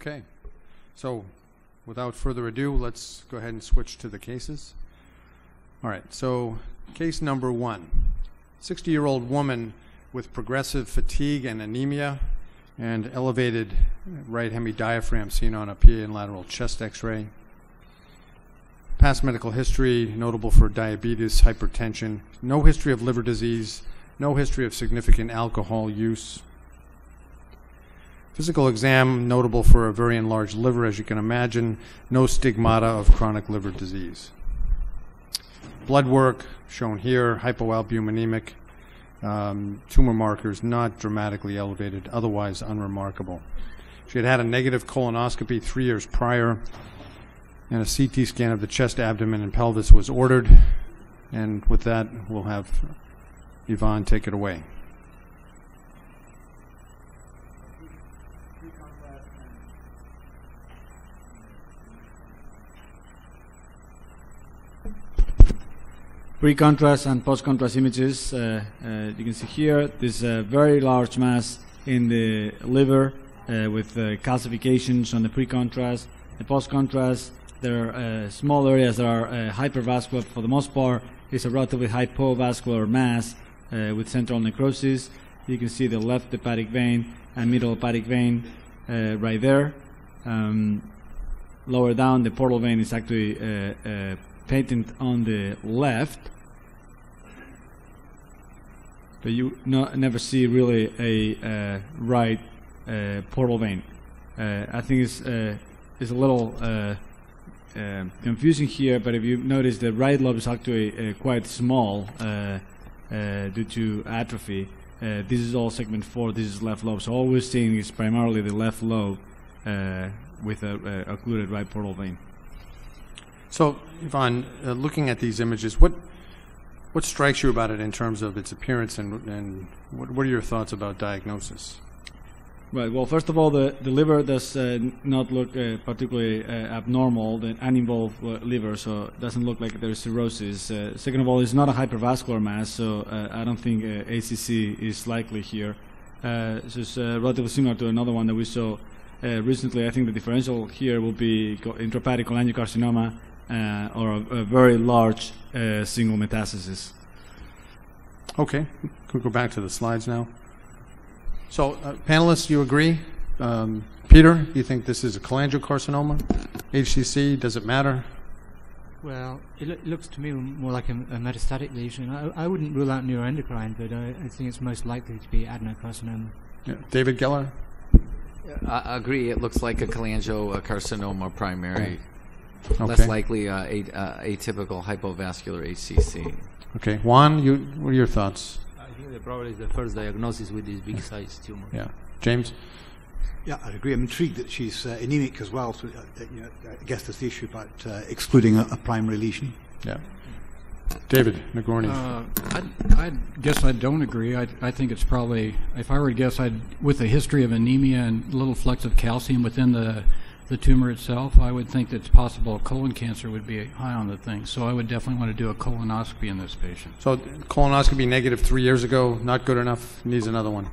Okay. So without further ado, let's go ahead and switch to the cases. All right. So case number 1, 60-year-old woman with progressive fatigue and anemia and elevated right hemidiaphragm seen on a PA and lateral chest x-ray. Past medical history, notable for diabetes, hypertension, no history of liver disease, no history of significant alcohol use. Physical exam, notable for a very enlarged liver, as you can imagine, no stigmata of chronic liver disease. Blood work, shown here, hypoalbuminemic, tumor markers not dramatically elevated, otherwise unremarkable. She had had a negative colonoscopy 3 years prior, and a CT scan of the chest, abdomen, and pelvis was ordered. And with that, we'll have Yvonne take it away. Pre-contrast and post-contrast images. You can see here, there's a very large mass in the liver with calcifications on the pre-contrast. The post-contrast, there are small areas that are hypervascular. For the most part, it's a relatively hypovascular mass with central necrosis. You can see the left hepatic vein and middle hepatic vein right there. Lower down, the portal vein is actually patent on the left, but you never see really a right portal vein. I think it's a little confusing here, but if you notice, the right lobe is actually quite small due to atrophy. This is all segment 4, this is left lobe, so all we're seeing is primarily the left lobe with a occluded right portal vein. So, Yvonne, looking at these images, what strikes you about it in terms of its appearance, and what are your thoughts about diagnosis? Right. Well, first of all, the liver does not look particularly abnormal, the uninvolved liver, so it doesn't look like there's cirrhosis. Second of all, it's not a hypervascular mass, so I don't think ACC is likely here. So it's relatively similar to another one that we saw recently. I think the differential here will be intrahepatic cholangiocarcinoma or a very large single metastasis. Okay. Can we go back to the slides now? So, panelists, you agree? Peter, do you think this is a cholangiocarcinoma? HCC, does it matter? Well, it looks to me more like a metastatic lesion. I wouldn't rule out neuroendocrine, but I think it's most likely to be adenocarcinoma. Yeah. David Geller? I agree. It looks like a cholangiocarcinoma primary. Okay. Less likely atypical hypovascular HCC. Okay. Juan, what are your thoughts? I think probably is the first diagnosis with this big size tumor. Yeah. James? Yeah, I'd agree. I'm intrigued that she's anemic as well, so I guess that's the issue about excluding a primary lesion. Yeah. David Nagorney. I guess I don't agree. I think it's probably, if I were to guess, with a history of anemia and little flux of calcium within the tumor itself, I would think that it's possible colon cancer would be high on the thing. So I would definitely want to do a colonoscopy in this patient. So colonoscopy negative 3 years ago, not good enough, needs another one.